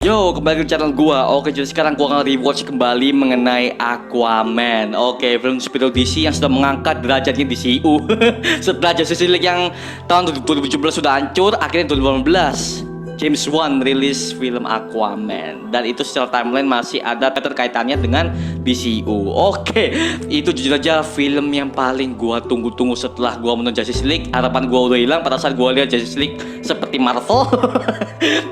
Yo, kembali ke channel gua. Oke, jadi sekarang gua akan rewatch kembali mengenai Aquaman. Oke, film superhero DC yang sudah mengangkat derajatnya DCU. Setelah Justice League yang tahun 2017 sudah hancur, akhirnya 2018 James Wan rilis film Aquaman, dan itu secara timeline masih ada keterkaitannya dengan DCU. Oke, itu jujur aja film yang paling gua tunggu-tunggu setelah gua menonton Justice League. Harapan gua udah hilang pada saat gua lihat Justice League seperti Marvel.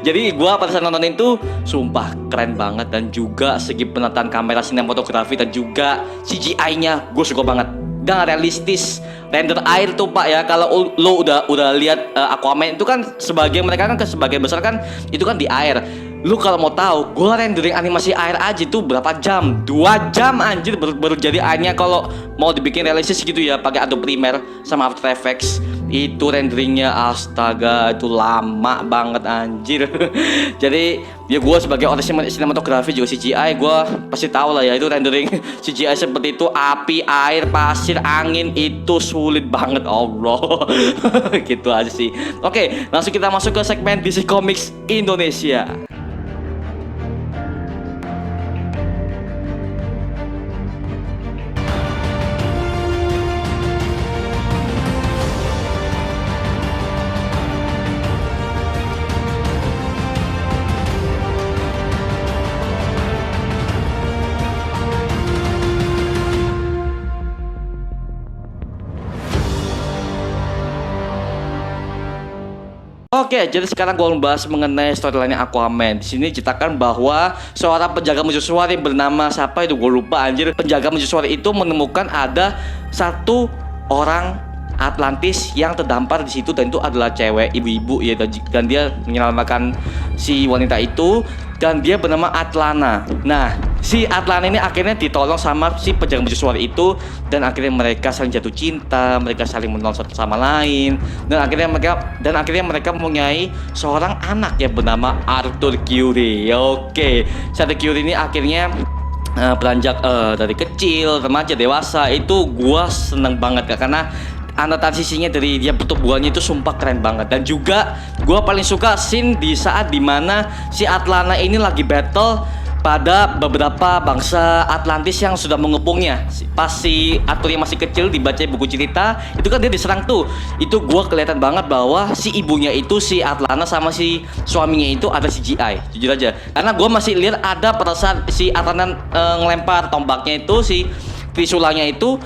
Jadi gua pada saat nonton itu sumpah keren banget, dan juga segi penataan kamera, sinematografi, dan juga CGI-nya gue suka banget. Dan realistis, render air tuh Pak ya. Kalau lo udah lihat Aquaman itu kan sebagian mereka kan sebagian besar kan itu kan di air. Lu kalau mau tahu, gue rendering animasi air aja tuh berapa jam? 2 jam anjir baru jadi airnya. Kalau mau dibikin realistis gitu ya pakai Adobe Premiere sama After Effects, itu renderingnya astaga itu lama banget anjir. Jadi ya gue sebagai orang sinematografi juga CGI, gue pasti tahu lah ya itu rendering CGI seperti itu, api, air, pasir, angin itu sulit banget Allah. Gitu aja sih. Oke, langsung kita masuk ke segmen DC Comics Indonesia. Oke, jadi sekarang gue membahas mengenai storyline Aquaman. Di sini ceritakan bahwa seorang penjaga mercusuar yang bernama siapa itu gue lupa anjir. Penjaga mercusuar itu menemukan ada satu orang Atlantis yang terdampar di situ, dan itu adalah cewek, ibu-ibu ya, dan dia menyelamatkan si wanita itu, dan dia bernama Atlana. Nah, si Atlana ini akhirnya ditolong sama si penjaga mercusuar itu, dan akhirnya mereka saling jatuh cinta, mereka saling menolong satu sama lain, dan akhirnya mereka mempunyai seorang anak yang bernama Arthur Curry. Oke, si Arthur Curry ini akhirnya beranjak dari kecil, remaja, dewasa. Itu gua seneng banget ya, karena transisinya dari dia pertumbuhannya itu sumpah keren banget. Dan juga gue paling suka scene di saat dimana si Atlana ini lagi battle pada beberapa bangsa Atlantis yang sudah mengepungnya. Pas si Arthur yang masih kecil dibaca buku cerita itu kan dia diserang tuh. Itu gue kelihatan banget bahwa si ibunya itu, si Atlana sama si suaminya itu ada CGI, jujur aja. Karena gue masih lihat ada pada saat si Atlana ngelempar tombaknya itu, si trisulanya itu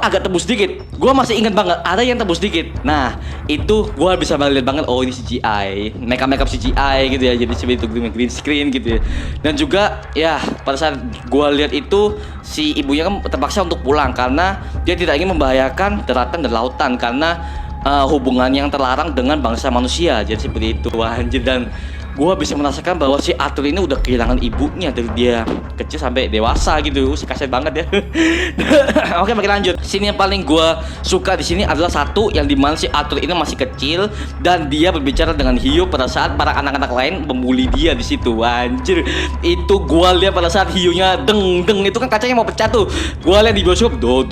agak tembus dikit. Gue masih ingat banget ada yang tembus dikit. Nah, itu gue bisa melihat banget, oh ini CGI, makeup CGI gitu ya. Jadi seperti itu green screen gitu ya. Dan juga ya pada saat gue lihat itu si ibunya kan terpaksa untuk pulang karena dia tidak ingin membahayakan daratan dan lautan karena hubungan yang terlarang dengan bangsa manusia. Jadi seperti itu anjir. Dan gue bisa merasakan bahwa si Arthur ini udah kehilangan ibunya dari dia kecil sampai dewasa gitu. Kasian banget ya. Oke, makin lanjut. Scene yang paling gue suka di sini adalah satu yang dimana si Arthur ini masih kecil dan dia berbicara dengan hiu pada saat para anak-anak lain membuli dia di situ. Anjir, itu gue lihat pada saat hiunya deng itu kan kacanya mau pecah tuh. Gue lihat di bioskop do.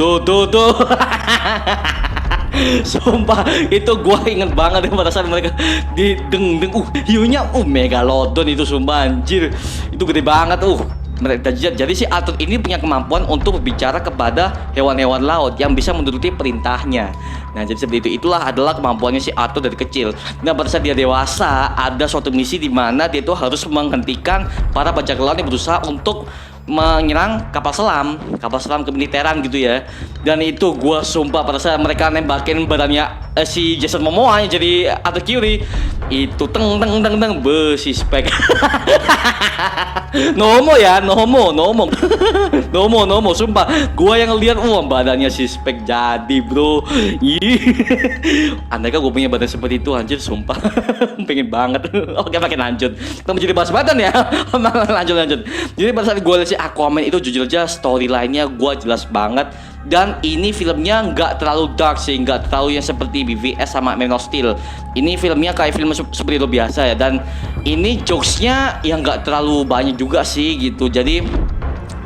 Sumpah itu gue inget banget ya pada saat mereka di deng hiunya megalodon itu, sumpah anjir itu gede banget. Jadi si Arthur ini punya kemampuan untuk berbicara kepada hewan-hewan laut yang bisa menuruti perintahnya. Nah, jadi seperti itu, itulah adalah kemampuannya si Arthur dari kecil. Nah, pada saat dia dewasa ada suatu misi di mana dia itu harus menghentikan para bajak laut yang berusaha untuk menyerang kapal selam kemiliteran gitu ya. Dan itu gue sumpah pada saat mereka nembakin badannya si Jason Momoa yang jadi Arthur Curry itu teng besi spek. Nomo sumpah gue yang lihat badannya si spek jadi bro. Andai kan gue punya badan seperti itu anjir sumpah. Pengen banget. Oke, makin lanjut kita menjadi bahas badan ya. lanjut. Jadi pada saat gue lihat si Aquaman itu jujur aja storyline-nya gue jelas banget. Dan ini filmnya nggak terlalu dark sih, nggak terlalu yang seperti BVS sama Man of Steel. Ini filmnya kayak film seperti itu biasa ya. Dan ini jokesnya yang nggak terlalu banyak juga sih gitu. Jadi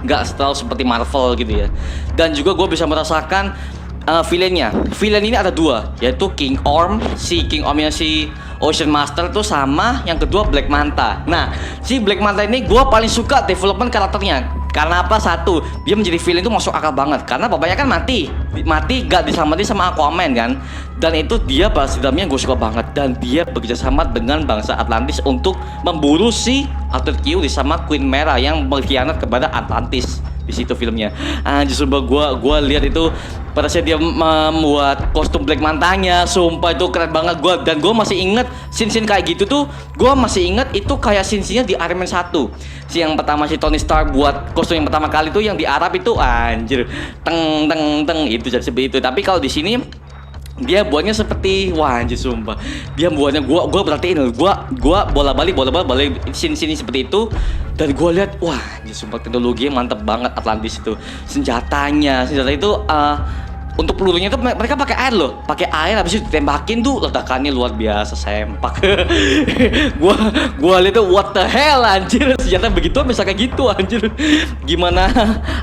nggak terlalu seperti Marvel gitu ya. Dan juga gue bisa merasakan villain ini ada dua, yaitu King Orm. Si King Ormnya si Ocean Master tuh sama yang kedua Black Manta. Nah, si Black Manta ini gue paling suka development karakternya. Karena apa? Satu, dia menjadi villain itu masuk akal banget. Karena bapaknya kan mati gak diselamatin sama Aquaman kan. Dan itu dia balas dendamnya gue suka banget. Dan dia bekerja sama dengan bangsa Atlantis untuk memburu si Arthur Curry sama Queen Mera yang berkhianat kepada Atlantis. Di situ filmnya. Sumpah gue lihat itu pada saat dia membuat kostum Black Mantanya, sumpah itu keren banget gue. Dan gue masih inget scene-scene kayak gitu tuh, gue masih inget itu kayak scene-nya di Iron Man 1. Si yang pertama si Tony Stark buat kostum yang pertama kali tuh yang di Arab itu anjir, teng itu jadi seperti itu. Tapi kalau di sini dia buatnya seperti wah anjir sumpah. Dia buatnya gua perhatiin gua bola-balik sini seperti itu dan gua lihat wah anjir sumpah teknologinya mantep banget Atlantis itu. Senjata itu untuk pelurunya itu mereka pakai air loh, pakai air habis itu ditembakin tuh ledakannya luar biasa sempak. gua lihat tuh what the hell anjir, senjata begitu bisa kayak gitu anjir. Gimana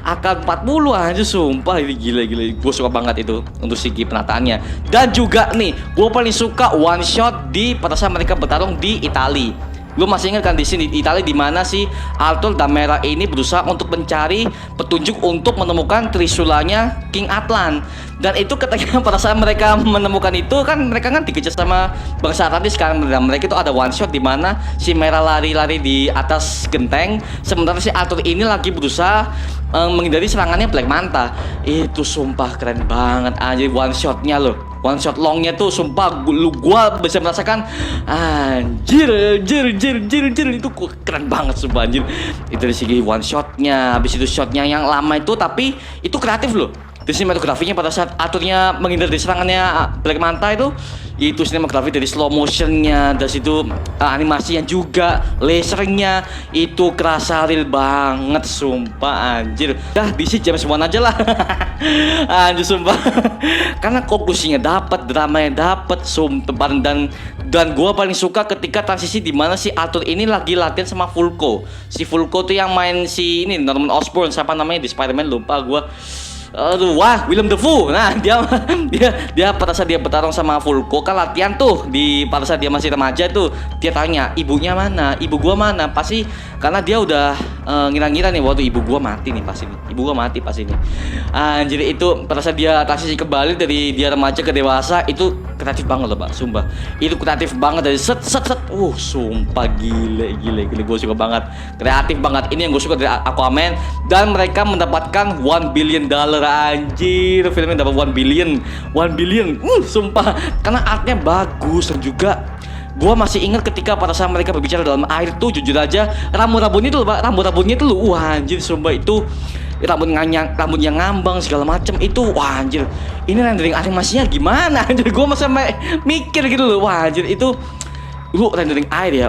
AK-40 anjir sumpah ini gila. Gua suka banget itu untuk segi penataannya. Dan juga nih, gua paling suka one shot pada saat mereka bertarung di Italia. Lu masih ingat kan di sini di Italia di mana si Arthur Damera ini berusaha untuk mencari petunjuk untuk menemukan trisulanya King Atlan. Dan itu ketika pada saat mereka menemukan itu kan mereka kan dikejar sama bangsa Atlantis kan. Dan mereka itu ada one shot di mana si Mera lari-lari di atas genteng sementara si Arthur ini lagi berusaha menghindari serangannya Black Manta. Itu sumpah keren banget anjir one shotnya loh. One shot longnya tuh sumpah gua bisa merasakan anjir itu keren banget sumpah anjir. Itu dari segi one shotnya, habis itu shotnya yang lama itu tapi itu kreatif loh. Di sinematografinya pada saat aturnya menghindar dari serangannya Black Manta itu sinematografi dari slow motionnya, dari situ animasinya juga, lasernya itu kerasa real banget sumpah anjir. Dah DC James Bond aja lah. Anjir sumpah. Karena konklusinya dapat, dramanya dapat, sumpah dan gua paling suka ketika transisi di mana si Arthur ini lagi latihan sama Vulko. Si Vulko tuh yang main si ini Norman Osborn siapa namanya di Spider-Man lupa gua. Aduh, wah, Willem Dafoe. Nah, dia pada saat dia bertarung sama Vulko kan latihan tuh pada saat dia masih remaja tuh. Dia tanya, "Ibunya mana? Ibu gua mana?" Pasti karena dia udah ngira-ngira nih waktu ibu gua mati nih pas ini. Ibu gua mati pas ini. Jadi itu pada saat dia transisi kembali dari dia remaja ke dewasa itu kreatif banget loh, Pak. Sumpah. Itu kreatif banget dari set. Sumpah gile. Gua suka banget. Kreatif banget. Ini yang gua suka dari Aquaman dan mereka mendapatkan $1 billion anjir. Filmnya dapat 1 billion. Sumpah. Karena artnya bagus dan juga gua masih ingat ketika pada saat mereka berbicara dalam air tuh jujur aja rambut-rambutnya itu loh, Pak. Rambut-rambutnya itu loh. Wah anjir sumpah itu rambut yang ngambang segala macem itu wah anjir. Ini rendering animasinya gimana anjir? Gua masih mikir gitu loh. Wah anjir itu rendering air ya.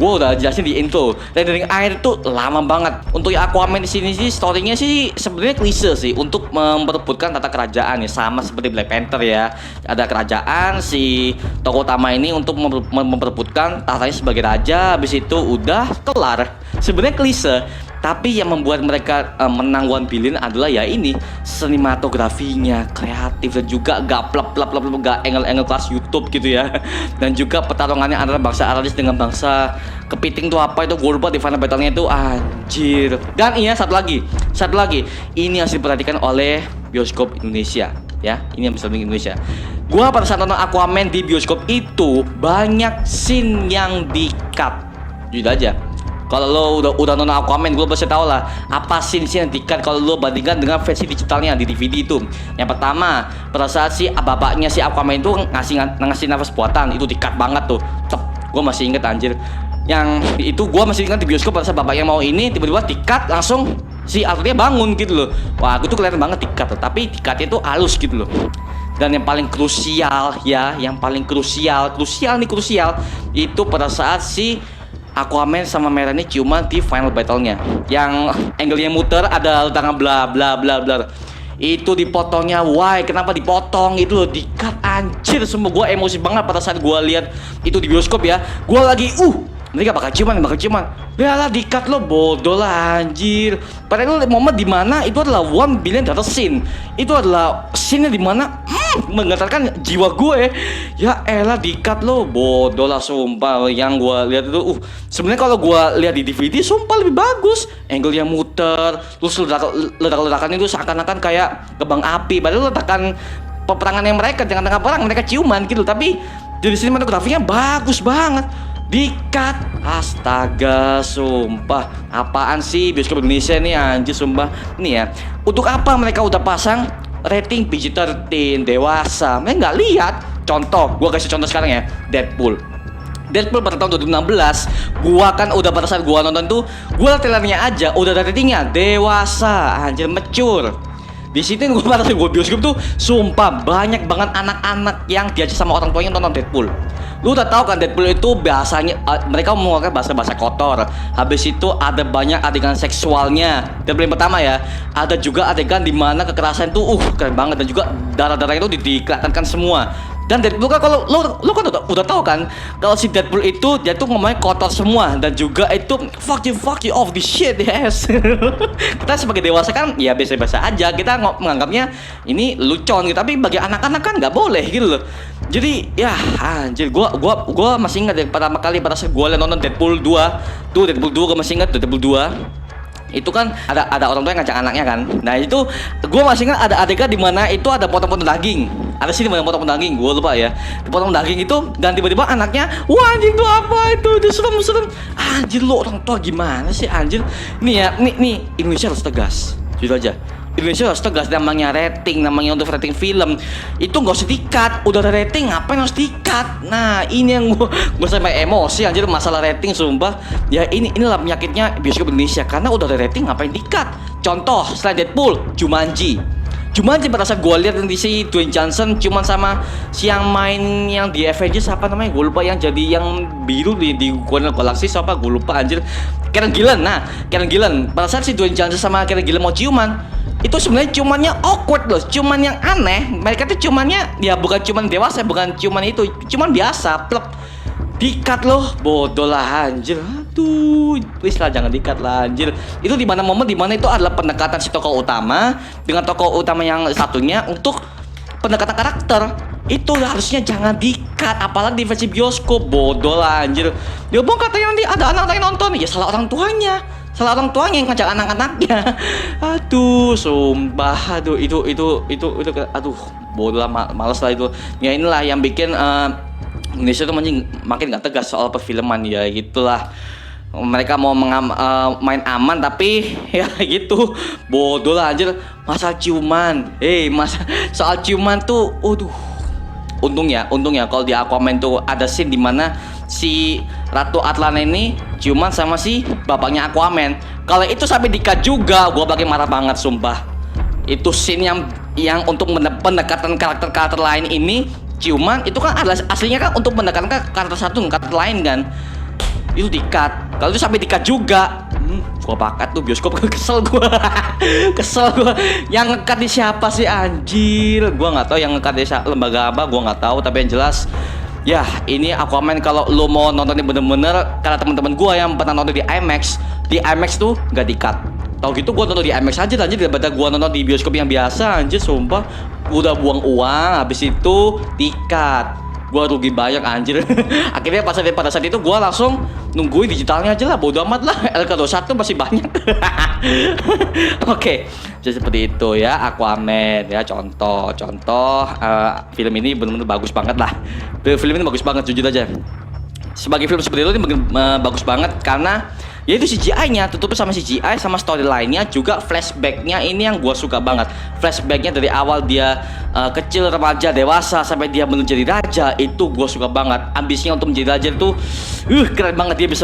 Gua udah jelasin di intro. Rendering air tuh lama banget. Untuk Aquaman di sini sih story-nya sih sebenarnya klise sih untuk memperebutkan tata kerajaan ya sama seperti Black Panther ya. Ada kerajaan si tokoh utama ini untuk memperebutkan tatanya sebagai raja. Habis itu udah kelar. Sebenarnya klise. Tapi yang membuat mereka menang 1 billion adalah ya ini sinematografinya kreatif dan juga gak plap gak angle kelas YouTube gitu ya. Dan juga pertarungannya antara bangsa Atlantis dengan bangsa kepiting tuh apa itu gue lupa di final battle-nya itu anjir. Dan iya satu lagi ini harus diperhatikan oleh bioskop Indonesia ya. Ini yang bisa di Indonesia. Gua pada saat nonton Aquaman di bioskop itu banyak scene yang di-cut. Jujur aja. Kalau lo udah nonton Aquaman, gue pasti tau lah apa scene yang di-cut kalau lo bandingkan dengan versi digitalnya di DVD itu. Yang pertama, pada saat si bapaknya si Aquaman itu ngasih nafas buatan itu di-cut banget tuh. Gue masih inget anjir. Yang itu gue masih ingat di bioskop pada saat bapaknya mau ini tiba-tiba di-cut langsung si Arthurnya bangun gitu loh. Wah, itu kelihatan banget di-cut, tapi di-cutnya itu halus gitu loh. Dan yang paling krusial itu pada saat si Aquaman sama Mera ini ciuman di final battle-nya. Yang angle-nya muter ada tangan bla bla bla bla. Itu dipotongnya, why? Kenapa dipotong? Itu loh di-cut anjir. Semua gue emosi banget pada saat gue lihat itu di bioskop ya. Gue lagi Mereka bakal ciuman. Lah dikat lo bodoh lah anjir. Padahal momen di mana itu adalah 1 billion dollar scene. Itu adalah scene di mana menggetarkan jiwa gue. Ya elah dikat lo bodoh lah sumpah. Yang gue lihat itu sebenarnya kalau gue lihat di DVD sumpah lebih bagus. Angle yang muter, terus ledakan itu seakan-akan kayak kembang api. Padahal ledakan peperangan yang mereka dengan tengah perang mereka ciuman gitu. Tapi dari sinematografinya bagus banget. Dikat, astaga, sumpah. Apaan sih bioskop Indonesia nih anjir sumpah. Nih ya, untuk apa mereka udah pasang rating PG-13 dewasa? Mereka nggak lihat. Contoh, gua kasih contoh sekarang ya, Deadpool pada tahun 2016, gua kan udah pada saat gua nonton tuh, gua trailernya aja udah ada ratingnya dewasa, anjir mature. Di sini gue pada saat gue bioskop tuh, sumpah banyak banget anak-anak yang diajak sama orang tuanya nonton Deadpool. Lu udah tahu kan Deadpool itu biasanya mereka mengeluarkan bahasa-bahasa kotor. Habis itu ada banyak adegan seksualnya. Deadpool yang pertama ya, ada juga adegan di mana kekerasan tuh keren banget dan juga darah-darah itu dikelihatan semua. Dan Deadpool kan kalau lo kan udah tahu kan kalau si Deadpool itu dia tuh ngomongnya kotor semua dan juga itu fuck you off this shit yes. Kita sebagai dewasa kan ya biasa-biasa aja, kita menganggapnya ini lucon gitu, tapi bagi anak-anak kan nggak boleh gitu loh. Jadi ya anjir gua masih ingat ya pertama kali pada saat gua nonton Deadpool 2 tuh, Deadpool 2 gua masih ingat Deadpool 2 itu kan ada orang tua yang ngajak anaknya kan. Nah itu gue masih ingat ada adegan di mana itu ada potong-potong daging. Ada sini banyak potong-potong daging, gue lupa ya. Potong daging itu dan tiba-tiba anaknya, wah anjing itu apa itu serem. Anjir lo orang tua gimana sih anjir. Nih ya, nih Indonesia harus tegas. Jujur aja. Indonesia harus tegas, namanya rating, namanya untuk rating film itu nggak usah dikat, udah ada rating ngapain harus dikat. Nah ini yang gue sampai emosi anjir masalah rating sumpah. Ya inilah penyakitnya bioskop Indonesia, karena udah ada rating ngapain dikat. Contoh selain Deadpool, Jumanji pada saat gue lihat di si Dwayne Johnson cuman sama si yang main yang di Avengers apa namanya gue lupa, yang jadi yang biru di Guardians of the Galaxy siapa gue lupa anjir. Karen Gillan pada saat si Dwayne Johnson sama Karen Gillan mau ciuman, itu sebenarnya cumannya awkward loh, cuman yang aneh. Mereka tuh cumannya ya bukan cuman dewasa, bukan cuman itu, cuman biasa plep. Dikat loh, bodoh lah anjir. Aduh, please lah jangan dikat lah anjir. Itu di mana momen di mana itu adalah pendekatan si tokoh utama dengan tokoh utama yang satunya untuk pendekatan karakter. Itu harusnya jangan dikat, apalagi di versi bioskop, bodoh lah anjir. Dia bilang katanya nanti ada anak-anak yang nonton, ya salah orang tuanya yang ngajak anak-anaknya. Aduh, sumpah, aduh itu aduh, bodoh lah, males lah itu. Ya inilah yang bikin Indonesia tuh makin gak tegas soal perfilman ya gitulah. Mereka mau main aman tapi ya gitu, bodoh lah anjir. Masalah ciuman, soal ciuman tuh, untung ya kalau di Aquaman tuh ada scene dimana si Ratu Atlanta ini ciuman sama si bapaknya Aquaman. Kalau itu sampai dikat juga, gua bakal marah banget sumpah. Itu scene yang untuk pendekatan karakter lain ini ciuman itu kan adalah aslinya kan untuk mendekatkan karakter satu karakter lain kan. Itu dikat. Kalau itu sampai dikat juga, gua pakat tuh bioskop. Kesel gua. Yang ngekat di siapa sih anjir? Gua nggak tahu yang ngekat di lembaga apa, gua nggak tahu, tapi yang jelas ya ini Aquaman kalau lo mau nontonnya bener-bener, karena teman-teman gua yang pernah nonton di IMAX tuh nggak dikat. Tahu gitu gua nonton di IMAX aja anjir daripada gua nonton di bioskop yang biasa anjir sumpah. Udah buang uang, habis itu dikat. Gua rugi banyak anjir. Akhirnya pada saat itu gua langsung nungguin digitalnya aja lah, bodo amat lah. LK21 masih banyak. Oke, jadi seperti itu ya Aquaman ya, contoh film ini benar-benar bagus banget lah. Film ini bagus banget jujur aja. Sebagai film seperti itu ini bagus banget karena ya itu CGI-nya tutup sama CGI sama storyline-nya juga flashback-nya ini yang gua suka banget. Flashback-nya dari awal dia kecil, remaja, dewasa sampai dia menjadi raja, itu gua suka banget. Ambisinya untuk menjadi raja itu keren banget, dia bisa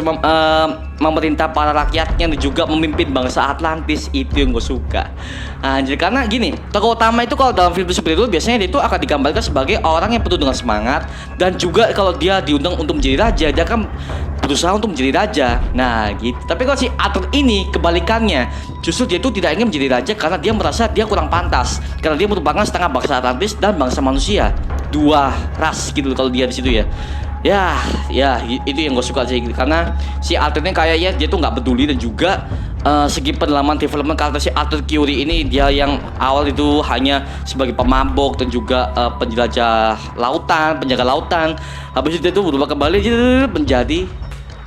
memerintah para rakyatnya dan juga memimpin bangsa Atlantis, itu yang gua suka. Anjir, karena gini, tokoh utama itu kalau dalam film seperti itu biasanya dia itu akan digambarkan sebagai orang yang penuh dengan semangat dan juga kalau dia diundang untuk menjadi raja, dia akan berusaha untuk menjadi raja. Nah gitu. Tapi kalau si Arthur ini kebalikannya, justru dia itu tidak ingin menjadi raja karena dia merasa dia kurang pantas, karena dia merupakan setengah bangsa Atlantis dan bangsa manusia, dua ras gitu kalau dia di situ ya. Itu yang gue suka sih, karena si Arthurnya kayaknya dia tuh nggak peduli, dan juga segi pendalaman development karakter si Arthur Curry ini, dia yang awal itu hanya sebagai pemabok dan juga penjelajah lautan, penjaga lautan. Habis itu berubah kembali menjadi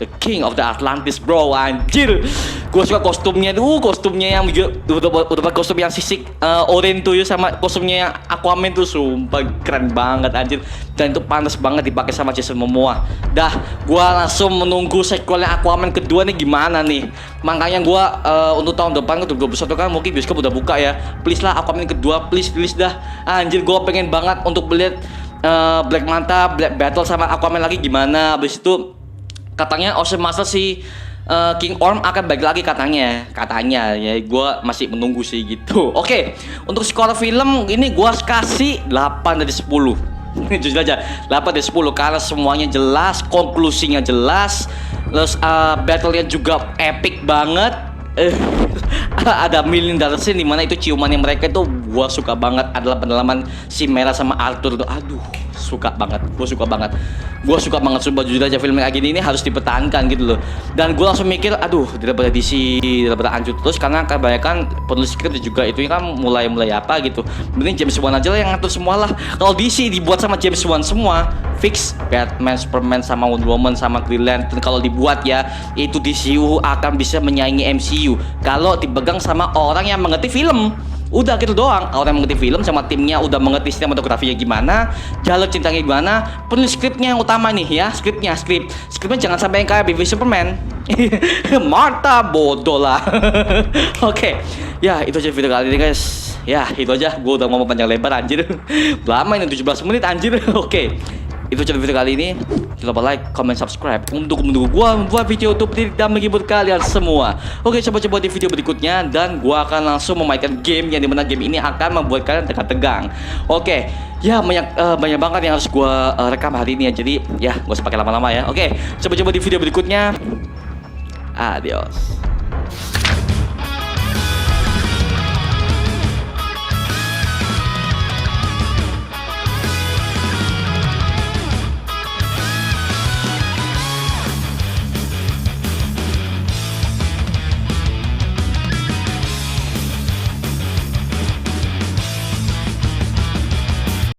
The King of the Atlantis, bro, anjir. Gue suka kostumnya tuh, kostumnya yang udah kostum yang sisik orange tuh ya, sama kostumnya yang Aquaman tuh, sumpah keren banget anjir. Dan itu pantas banget dipakai sama Jason Momoa. Dah, gue langsung menunggu sequelnya Aquaman kedua nih gimana nih. Makanya gue untuk tahun depan 2021 kan mungkin bioskop udah buka ya. Please lah Aquaman kedua, please dah. Anjir, gue pengen banget untuk melihat Black Manta, Black Battle sama Aquaman lagi gimana. Habis itu katanya Ocean Master si King Orm akan balik lagi katanya ya, gue masih menunggu sih gitu. Oke, untuk skor film ini gue kasih 8 dari 10. Jujur aja 8 dari 10 karena semuanya jelas, konklusinya jelas, terus battle-nya juga epic banget. Ada million dollar scene dimana itu ciumannya mereka itu gue suka banget, adalah pendalaman si Mera sama Arthur tuh, aduh suka banget, gue suka banget sumpah. Jujur aja film kayak gini ini harus dipertahankan gitu loh. Dan gue langsung mikir, aduh daripada DC daripada anjur terus, karena kebanyakan penulis skrip juga itu kan mulai apa gitu. Mending James Wan aja lah yang ngatur semua lah. Kalau DC dibuat sama James Wan semua, fix Batman, Superman sama Wonder Woman sama Green Lantern kalau dibuat ya, itu DCU akan bisa menyaingi MCU kalau dipegang sama orang yang mengerti film. Udah gitu doang, orang yang mengerti film sama timnya udah mengerti sinematografinya gimana, jalur cintanya gimana, penulis skripnya yang utama nih ya, skripnya jangan sampai yang kayak BB Superman. Marta bodoh lah. Oke, ya itu aja video kali ini guys. Ya itu aja, gue udah ngomong panjang lebar anjir. Lama ini 17 menit anjir. Oke, itu aja video kali ini. Jangan lupa like, comment, subscribe untuk mendukung gua membuat video YouTube dan menghibur kalian semua. Oke, coba-coba di video berikutnya, dan gua akan langsung memainkan game yang dimana game ini akan membuat kalian tegang-tegang. Oke, ya banyak banget yang harus gua rekam hari ini ya. Jadi ya gak usah pakai lama-lama ya. Oke, coba-coba di video berikutnya. Adios.